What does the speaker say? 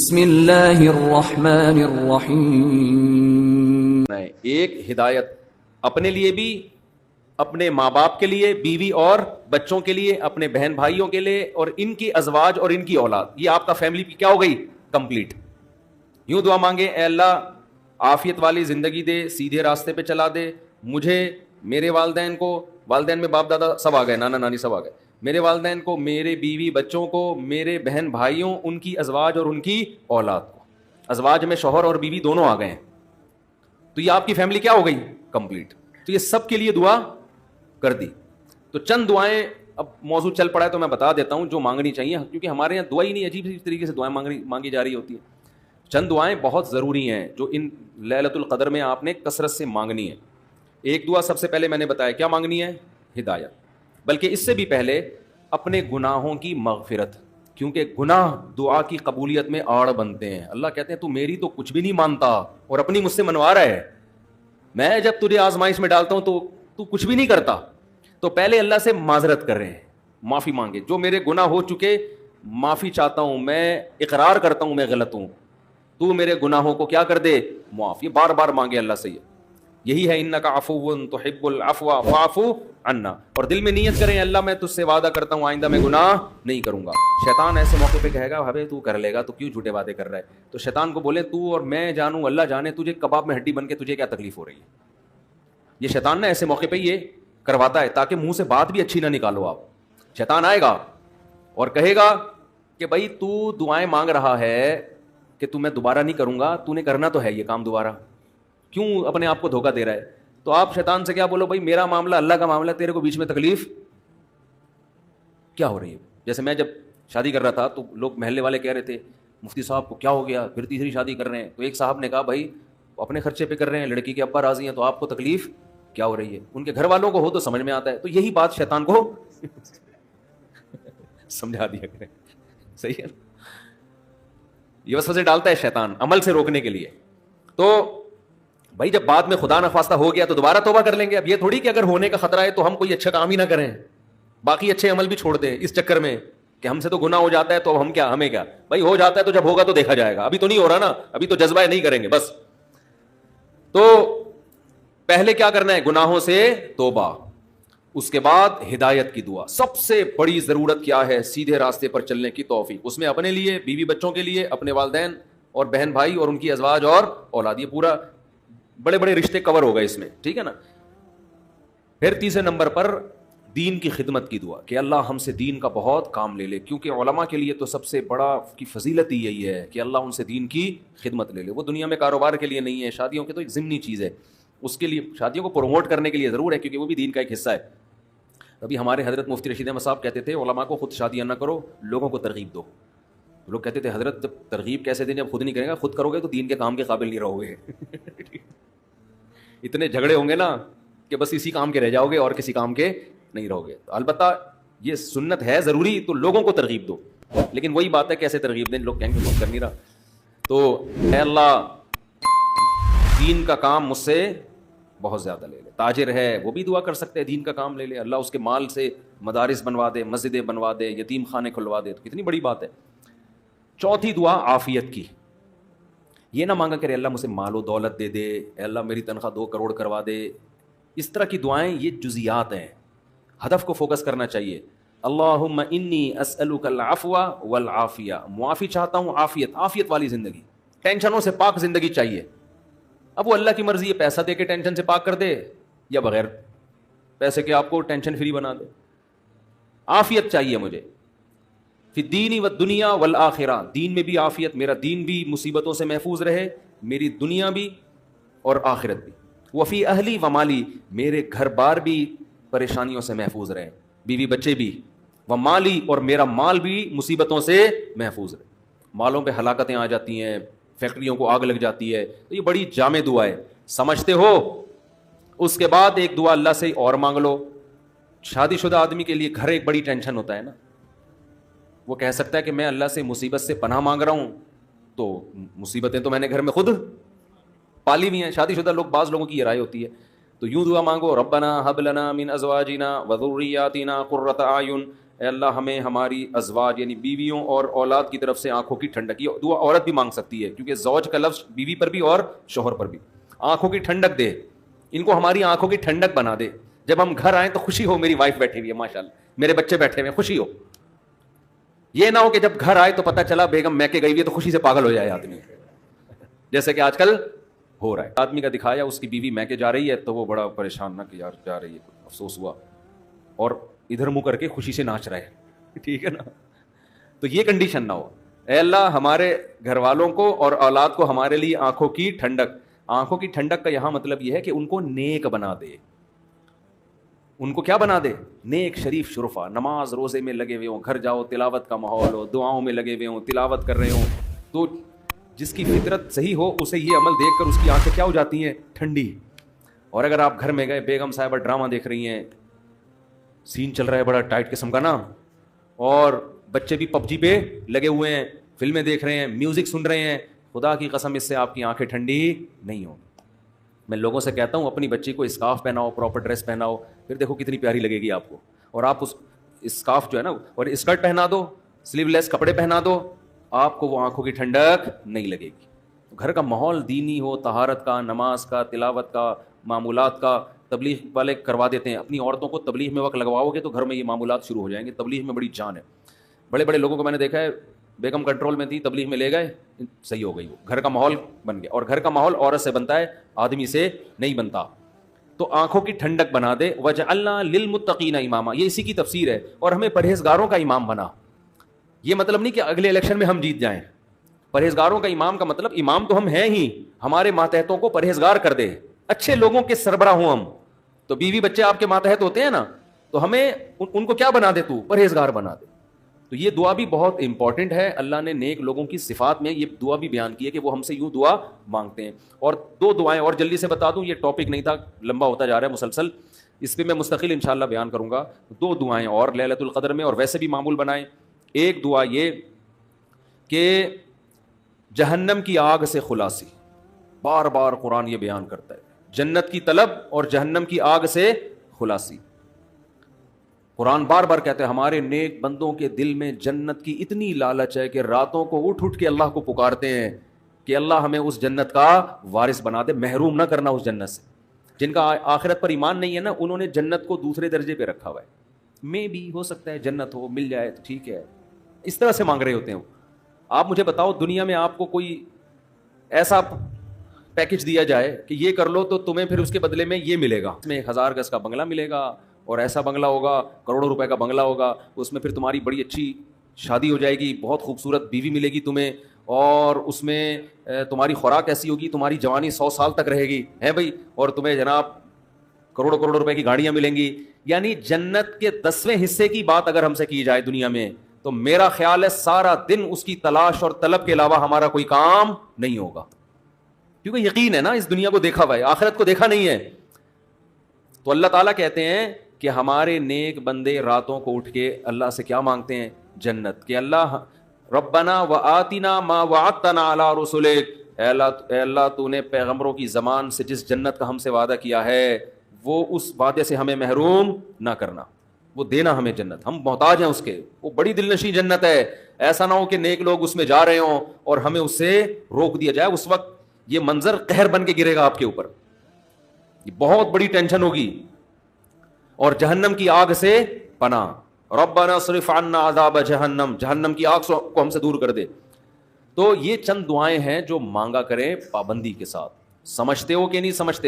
بسم اللہ الرحمن الرحیم. ایک ہدایت اپنے لیے بھی، اپنے ماں باپ کے لیے، بیوی اور بچوں کے لیے، اپنے بہن بھائیوں کے لیے، اور ان کی ازواج اور ان کی اولاد. یہ آپ کا فیملی کیا ہو گئی؟ کمپلیٹ. یوں دعا مانگے، اے اللہ عافیت والی زندگی دے، سیدھے راستے پہ چلا دے مجھے، میرے والدین کو، والدین میں باپ دادا سب آ گئے، نانا نانی سب آ گئے، میرے والدین کو، میرے بیوی بچوں کو، میرے بہن بھائیوں، ان کی ازواج اور ان کی اولاد کو. ازواج میں شوہر اور بیوی دونوں آ گئے ہیں، تو یہ آپ کی فیملی کیا ہو گئی؟ کمپلیٹ. تو یہ سب کے لیے دعا کر دی. تو چند دعائیں، اب موضوع چل پڑا ہے تو میں بتا دیتا ہوں جو مانگنی چاہیے، کیونکہ ہمارے یہاں دعا ہی نہیں، عجیب سی طریقے سے دعائیں مانگی جا رہی ہوتی ہیں. چند دعائیں بہت ضروری ہیں جو ان لیلۃ القدر میں آپ نے کثرت سے مانگنی ہے. ایک دعا سب سے پہلے میں نے بتایا کیا مانگنی ہے؟ ہدایت. بلکہ اس سے بھی پہلے اپنے گناہوں کی مغفرت، کیونکہ گناہ دعا کی قبولیت میں آڑ بنتے ہیں. اللہ کہتے ہیں تو میری تو کچھ بھی نہیں مانتا اور اپنی مجھ سے منوا رہا ہے، میں جب تجھے آزمائش میں ڈالتا ہوں تو کچھ بھی نہیں کرتا. تو پہلے اللہ سے معذرت کر رہے ہیں، معافی مانگے. جو میرے گناہ ہو چکے معافی چاہتا ہوں، میں اقرار کرتا ہوں میں غلط ہوں، تو میرے گناہوں کو کیا کر دے؟ معاف. یہ بار بار مانگے اللہ سے. یہی ہے انک عفو تحب العفو فاعف عنا. اور دل میں نیت کریں اللہ میں تجھ سے وعدہ کرتا ہوں آئندہ میں گناہ نہیں کروں گا. شیطان ایسے موقع پہ کہے گا بھائی تو کر لے گا تو کیوں جھوٹے وعدے کر رہا ہے؟ تو شیطان کو بولے تو اور میں جانوں اللہ جانے تجھے کباب میں ہڈی بن کے تجھے کیا تکلیف ہو رہی ہے. یہ شیطان نا ایسے موقع پہ یہ کرواتا ہے تاکہ منہ سے بات بھی اچھی نہ نکالو آپ. شیطان آئے گا اور کہے گا کہ بھائی تو دعائیں مانگ رہا ہے کہ تو میں دوبارہ نہیں کروں گا، تو نے کرنا تو ہے یہ کام دوبارہ، کیوں اپنے آپ کو دھوکہ دے رہا ہے؟ تو آپ شیطان سے کیا بولو، بھائی میرا معاملہ اللہ کا معاملہ، تیرے کو بیچ میں تکلیف کیا ہو رہی ہے؟ جیسے میں جب شادی کر رہا تھا تو لوگ محلے والے کہہ رہے تھے مفتی صاحب کو کیا ہو گیا، پھر تیسری شادی کر رہے ہیں. تو ایک صاحب نے کہا بھائی اپنے خرچے پہ کر رہے ہیں، لڑکی کے ابا راضی ہیں، تو آپ کو تکلیف کیا ہو رہی ہے؟ ان کے گھر والوں کو ہو تو سمجھ میں آتا ہے. تو یہی بات شیطان کو سمجھا دیا کریں. صحیح ہے، یہ وسوسے ڈالتا ہے شیطان عمل سے روکنے کے لیے. تو بھائی جب بعد میں خدا نخواستہ ہو گیا تو دوبارہ توبہ کر لیں گے. اب یہ تھوڑی کہ اگر ہونے کا خطرہ ہے تو ہم کوئی اچھا کام ہی نہ کریں، باقی اچھے عمل بھی چھوڑ دیں اس چکر میں کہ ہم سے تو گناہ ہو جاتا ہے تو اب ہم کیا، ہمیں کیا. بھائی ہو جاتا ہے تو جب ہوگا تو دیکھا جائے گا، ابھی تو نہیں ہو رہا نا، ابھی تو جذبہ نہیں کریں گے بس. تو پہلے کیا کرنا ہے؟ گناہوں سے توبہ. اس کے بعد ہدایت کی دعا. سب سے بڑی ضرورت کیا ہے؟ سیدھے راستے پر چلنے کی توفیق. اس میں اپنے لیے، بیوی بچوں کے لیے، اپنے والدین اور بہن بھائی اور ان کی ازواج اور اولاد، یہ پورا بڑے بڑے رشتے کور ہو گئے اس میں، ٹھیک ہے نا. پھر تیسرے نمبر پر دین کی خدمت کی دعا کہ اللہ ہم سے دین کا بہت کام لے لے، کیونکہ علماء کے لیے تو سب سے بڑا کی فضیلت ہی یہی ہے کہ اللہ ان سے دین کی خدمت لے لے. وہ دنیا میں کاروبار کے لیے نہیں ہے، شادیوں کے تو ایک ضمنی چیز ہے، اس کے لیے شادیوں کو پروموٹ کرنے کے لیے ضرور ہے کیونکہ وہ بھی دین کا ایک حصہ ہے. ابھی ہمارے حضرت مفتی رشید احمد صاحب کہتے تھے علماء کو خود شادیاں نہ کرو، لوگوں کو ترغیب دو. لوگ کہتے تھے حضرت جب ترغیب کیسے دیں جب خود نہیں کرے گا، خود کرو گے تو دین کے کام کے قابل نہیں رہو گے. اتنے جھگڑے ہوں گے نا کہ بس اسی کام کے رہ جاؤ گے اور کسی کام کے نہیں رہو گے. تو البتہ یہ سنت ہے ضروری، تو لوگوں کو ترغیب دو، لیکن وہی بات ہے کیسے ترغیب دیں. لوگ کہیں گے خود کر نہیں رہا. تو اے اللہ دین کا کام مجھ سے بہت زیادہ لے لے. تاجر ہے وہ بھی دعا کر سکتے ہیں دین کا کام لے لے، اللہ اس کے مال سے مدارس بنوا دے، مسجدیں بنوا دے، یتیم خانے کھلوا دے، تو کتنی بڑی بات ہے. چوتھی دعا عافیت کی. یہ نہ مانگا کرے اللہ مجھ سے مال و دولت دے دے، اے اللہ میری تنخواہ 2 کروڑ کروا دے. اس طرح کی دعائیں یہ جزیات ہیں، ہدف کو فوکس کرنا چاہیے. اللہم انی اسألک العفو والعافیہ، معافی چاہتا ہوں، عافیت والی زندگی، ٹینشنوں سے پاک زندگی چاہیے. اب وہ اللہ کی مرضی ہے، پیسہ دے کے ٹینشن سے پاک کر دے یا بغیر پیسے کے آپ کو ٹینشن فری بنا دے. عافیت چاہیے مجھے. فی الدین والدنیا والآخرہ، دین میں بھی عافیت، میرا دین بھی مصیبتوں سے محفوظ رہے، میری دنیا بھی اور آخرت بھی. وفی اہلی ومالی، میرے گھر بار بھی پریشانیوں سے محفوظ رہے، بیوی بچے بھی، ومالی اور میرا مال بھی مصیبتوں سے محفوظ رہے. مالوں پہ ہلاکتیں آ جاتی ہیں، فیکٹریوں کو آگ لگ جاتی ہے. تو یہ بڑی جامع دعا ہے، سمجھتے ہو. اس کے بعد ایک دعا اللہ سے اور مانگ لو. شادی شدہ آدمی کے لیے گھر ایک بڑی ٹینشن ہوتا ہے نا. وہ کہہ سکتا ہے کہ میں اللہ سے مصیبت سے پناہ مانگ رہا ہوں، تو مصیبتیں تو میں نے گھر میں خود پالی ہوئی ہیں. شادی شدہ لوگ، بعض لوگوں کی یہ رائے ہوتی ہے. تو یوں دعا مانگو، ربنا ہب لنا من ازواجنا وذریاتنا قرۃ اعین، اے اللہ ہمیں ہماری ازواج یعنی بیویوں اور اولاد کی طرف سے آنکھوں کی ٹھنڈک. یہ دعا عورت بھی مانگ سکتی ہے کیونکہ زوج کا لفظ بیوی پر بھی اور شوہر پر بھی. آنکھوں کی ٹھنڈک دے, ان کو ہماری آنکھوں کی ٹھنڈک بنا دے. جب ہم گھر آئیں تو خوشی ہو, میری وائف بیٹھی ہوئی ہے ماشاءاللہ, میرے بچے بیٹھے ہوئے ہیں, خوشی ہو. یہ نہ ہو کہ جب گھر آئے تو پتہ چلا بیگم میکے گئی ہوئی ہے تو خوشی سے پاگل ہو جائے آدمی, جیسے کہ آج کل ہو رہا ہے. آدمی کا دکھایا اس کی بیوی میکے جا رہی ہے تو وہ بڑا پریشان نہ کہ یار جا رہی ہے, افسوس ہوا, اور ادھر منہ کر کے خوشی سے ناچ رہے ہیں, ٹھیک ہے نا. تو یہ کنڈیشن نہ ہو. اے اللہ ہمارے گھر والوں کو اور اولاد کو ہمارے لیے آنکھوں کی ٹھنڈک. آنکھوں کی ٹھنڈک کا یہاں مطلب یہ ہے کہ ان کو نیک بنا دے. ان کو کیا بنا دے؟ نیک, شریف, شرفا. نماز روزے میں لگے ہوئے ہوں, گھر جاؤ تلاوت کا ماحول ہو, دعاؤں میں لگے ہوئے ہوں, تلاوت کر رہے ہوں. تو جس کی فطرت صحیح ہو اسے یہ عمل دیکھ کر اس کی آنکھیں کیا ہو جاتی ہیں؟ ٹھنڈی. اور اگر آپ گھر میں گئے, بیگم صاحبہ ڈرامہ دیکھ رہی ہیں, سین چل رہا ہے بڑا ٹائٹ قسم کا نا, اور بچے بھی پب جی پہ لگے ہوئے ہیں, فلمیں دیکھ رہے ہیں, میوزک سن رہے ہیں, خدا کی قسم اس سے آپ کی آنکھیں ٹھنڈی نہیں ہوں. میں لوگوں سے کہتا ہوں اپنی بچی کو اسکارف پہناؤ, پراپر ڈریس پہناؤ, پھر دیکھو کتنی پیاری لگے گی آپ کو. اور آپ اس اسکارف جو ہے نا اور اسکرٹ پہنا دو, سلیو لیس کپڑے پہنا دو, آپ کو وہ آنکھوں کی ٹھنڈک نہیں لگے گی. گھر کا ماحول دینی ہو, طہارت کا, نماز کا, تلاوت کا, معمولات کا. تبلیغ والے کروا دیتے ہیں, اپنی عورتوں کو تبلیغ میں وقت لگواؤ گے تو گھر میں یہ معمولات شروع ہو جائیں گے. تبلیغ میں بڑی جان ہے. بڑے بڑے لوگوں کو میں نے دیکھا ہے, بیگم کنٹرول میں تھی, تبلیغ میں لے گئے, صحیح ہو گئی, وہ گھر کا ماحول بن گیا. اور گھر کا ماحول عورت سے بنتا ہے, آدمی سے نہیں بنتا. تو آنکھوں کی ٹھنڈک بنا دے. وجعلنا للمتقین اماما, یہ اسی کی تفسیر ہے. اور ہمیں پرہیزگاروں کا امام بنا. یہ مطلب نہیں کہ اگلے الیکشن میں ہم جیت جائیں. پرہیزگاروں کا امام کا مطلب امام تو ہم ہیں ہی, ہمارے ماتحتوں کو پرہیزگار کر دے, اچھے لوگوں کے سربراہ ہوں ہم. تو بیوی بچے آپ کے ماتحت ہوتے ہیں نا, تو ہمیں ان کو کیا بنا دے, تو پرہیزگار بنا دے. تو یہ دعا بھی بہت امپورٹنٹ ہے. اللہ نے نیک لوگوں کی صفات میں یہ دعا بھی بیان کی ہے کہ وہ ہم سے یوں دعا مانگتے ہیں. اور دو دعائیں اور جلدی سے بتا دوں, یہ ٹاپک نہیں تھا, لمبا ہوتا جا رہا ہے مسلسل, اس پہ میں مستقل انشاءاللہ بیان کروں گا. دو دعائیں اور لیلۃ القدر میں, اور ویسے بھی معمول بنائیں. ایک دعا یہ کہ جہنم کی آگ سے خلاصی, بار بار قرآن یہ بیان کرتا ہے, جنت کی طلب اور جہنم کی آگ سے خلاصی. قرآن بار بار کہتے ہیں ہمارے نیک بندوں کے دل میں جنت کی اتنی لالچ ہے کہ راتوں کو اٹھ اٹھ کے اللہ کو پکارتے ہیں کہ اللہ ہمیں اس جنت کا وارث بنا دے, محروم نہ کرنا اس جنت سے. جن کا آخرت پر ایمان نہیں ہے نا, انہوں نے جنت کو دوسرے درجے پہ رکھا ہوا ہے. میں بھی ہو سکتا ہے جنت ہو, مل جائے تو ٹھیک ہے, اس طرح سے مانگ رہے ہوتے ہیں. آپ مجھے بتاؤ دنیا میں آپ کو کوئی ایسا پیکج دیا جائے کہ یہ کر لو تو تمہیں پھر اس کے بدلے میں یہ ملے گا, اس میں 1000 گز کا بنگلہ ملے گا, اور ایسا بنگلہ ہوگا, کروڑوں روپے کا بنگلہ ہوگا, اس میں پھر تمہاری بڑی اچھی شادی ہو جائے گی, بہت خوبصورت بیوی ملے گی تمہیں, اور اس میں تمہاری خوراک ایسی ہوگی, تمہاری جوانی 100 سال تک رہے گی, ہے بھائی, اور تمہیں جناب کروڑوں کروڑوں روپے کی گاڑیاں ملیں گی. یعنی جنت کے 10ویں حصے کی بات اگر ہم سے کی جائے دنیا میں, تو میرا خیال ہے سارا دن اس کی تلاش اور طلب کے علاوہ ہمارا کوئی کام نہیں ہوگا, کیونکہ یقین ہے نا اس دنیا کو دیکھا ہوا ہے, آخرت کو دیکھا نہیں ہے. تو اللہ تعالیٰ کہتے ہیں کہ ہمارے نیک بندے راتوں کو اٹھ کے اللہ سے کیا مانگتے ہیں؟ جنت. کہ اللہ ربنا وآتنا ما وعدتنا علی رسلک, اے اللہ تو نے پیغمبروں کی زبان سے جس جنت کا ہم سے وعدہ کیا ہے وہ اس وعدے سے ہمیں محروم نہ کرنا, وہ دینا ہمیں جنت, ہم محتاج ہیں اس کے. وہ بڑی دل نشیں جنت ہے, ایسا نہ ہو کہ نیک لوگ اس میں جا رہے ہوں اور ہمیں اس سے روک دیا جائے. اس وقت یہ منظر قہر بن کے گرے گا آپ کے اوپر, یہ بہت بڑی ٹینشن ہوگی. اور جہنم کی آگ سے پناہ, ربنا اصرف عنا عذاب جہنم, جہنم کی آگ کو ہم سے دور کر دے. تو یہ چند دعائیں ہیں جو مانگا کریں پابندی کے ساتھ. سمجھتے ہو کہ نہیں سمجھتے؟